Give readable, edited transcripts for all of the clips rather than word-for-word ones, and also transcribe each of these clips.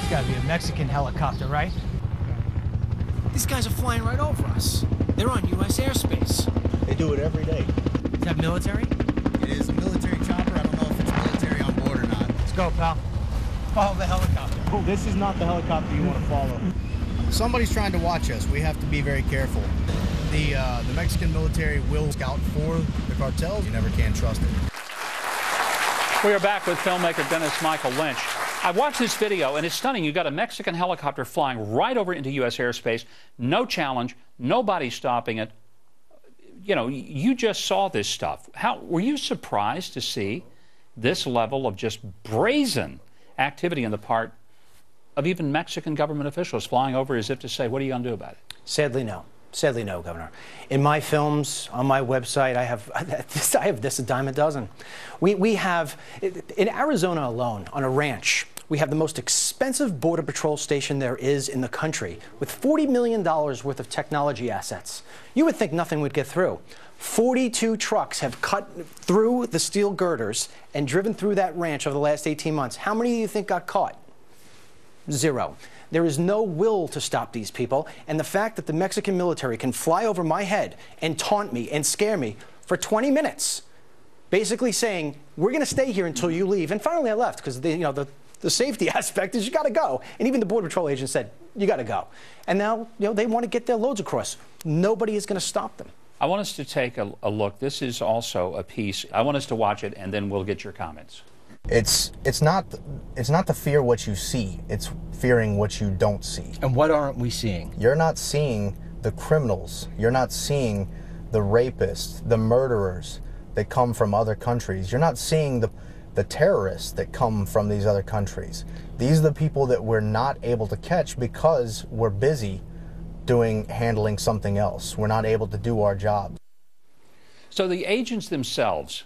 It's gotta be a Mexican helicopter, right? These guys are flying right over us. They're on U.S. airspace. They do it every day. Is that military? It is a military chopper. I don't know if it's military on board or not. Let's go, pal. Follow the helicopter. Oh, this is not the helicopter you want to follow. Somebody's trying to watch us. We have to be very careful. The Mexican military will scout for the cartels. You never can trust it. We are back with filmmaker Dennis Michael Lynch. I watched this video, and it's stunning. You've got a Mexican helicopter flying right over into U.S. airspace. No challenge. Nobody stopping it. You know, you just saw this stuff. How were you surprised to see this level of just brazen activity on the part of even Mexican government officials flying over as if to say, what are you going to do about it? Sadly, no. Sadly, no, Governor. In my films, on my website, I have this a dime a dozen. We have, in Arizona alone, on a ranch, we have the most expensive Border Patrol station there is in the country, with $40 million worth of technology assets. You would think nothing would get through. 42 trucks have cut through the steel girders and driven through that ranch over the last 18 months. How many do you think got caught? Zero. There is no will to stop these people, and the fact that the Mexican military can fly over my head and taunt me and scare me for 20 minutes, basically saying, we're going to stay here until you leave. And finally I left because the safety aspect is you got to go. And even the Border Patrol agent said, you got to go. And now they want to get their loads across. Nobody is going to stop them. I want us to take a look. This is also a piece. I want us to watch it, and then we'll get your comments. It's not to fear what you see. It's fearing what you don't see. And what aren't we seeing? You're not seeing the criminals. You're not seeing the rapists, the murderers that come from other countries. You're not seeing the terrorists that come from these other countries. These are the people that we're not able to catch because we're busy handling something else. We're not able to do our job. So the agents themselves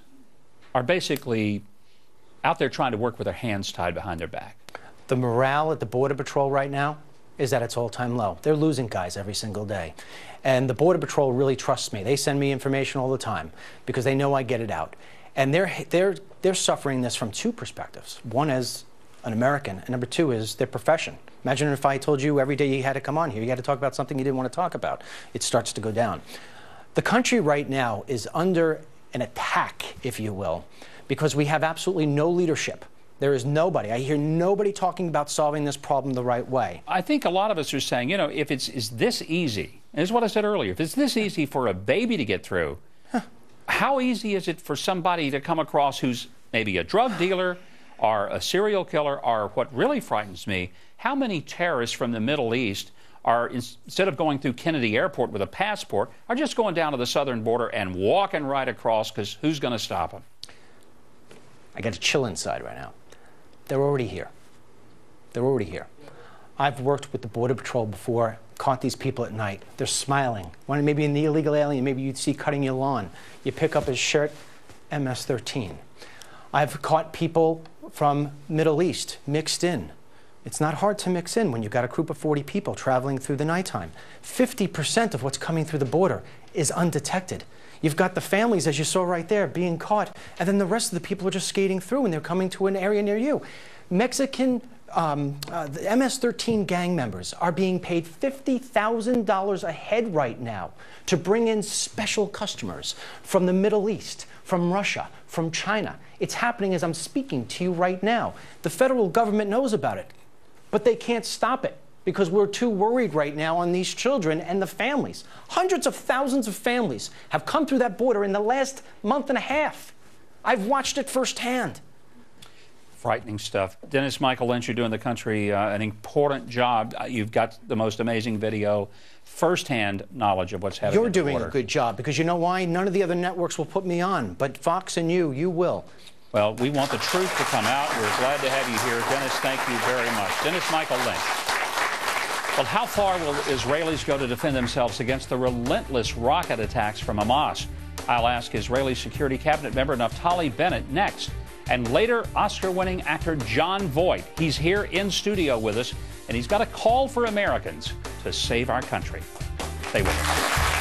are basically out there trying to work with their hands tied behind their back. The morale at the Border Patrol right now is at its all-time low. They're losing guys every single day. And the Border Patrol really trusts me. They send me information all the time because they know I get it out. And they're suffering this from two perspectives. One is an American, and number two is their profession. Imagine if I told you every day you had to come on here, you had to talk about something you didn't want to talk about. It starts to go down. The country right now is under an attack, if you will, because we have absolutely no leadership. There is nobody. I hear nobody talking about solving this problem the right way. I think a lot of us are saying, you know, if is this easy, and this is what I said earlier, if it's this easy for a baby to get through, how easy is it for somebody to come across who's maybe a drug dealer or a serial killer, or what really frightens me, how many terrorists from the Middle East are, instead of going through Kennedy Airport with a passport, are just going down to the southern border and walking right across, because who's going to stop them? I got a chill inside right now. They're already here. They're already here. I've worked with the Border Patrol before, caught these people at night. They're smiling. When maybe an illegal alien, maybe you'd see cutting your lawn. You pick up his shirt, MS-13. I've caught people from Middle East mixed in. It's not hard to mix in when you've got a group of 40 people traveling through the nighttime. 50% of what's coming through the border is undetected. You've got the families, as you saw right there, being caught, and then the rest of the people are just skating through and they're coming to an area near you. Mexican the MS-13 gang members are being paid $50,000 a head right now to bring in special customers from the Middle East, from Russia, from China. It's happening as I'm speaking to you right now. The federal government knows about it, but they can't stop it because we're too worried right now on these children and the families. Hundreds of thousands of families have come through that border in the last month and a half. I've watched it firsthand. Frightening stuff. Dennis Michael Lynch, you're doing the country an important job. You've got the most amazing video, firsthand knowledge of what's happening. You're doing a good job because you know why? None of the other networks will put me on, but Fox and you will. Well, we want the truth to come out. We're glad to have you here. Dennis, thank you very much. Dennis Michael Lynch. Well, how far will Israelis go to defend themselves against the relentless rocket attacks from Hamas? I'll ask Israeli Security Cabinet member Naftali Bennett next. And later, Oscar-winning actor Jon Voight. He's here in studio with us, and he's got a call for Americans to save our country. Stay with us.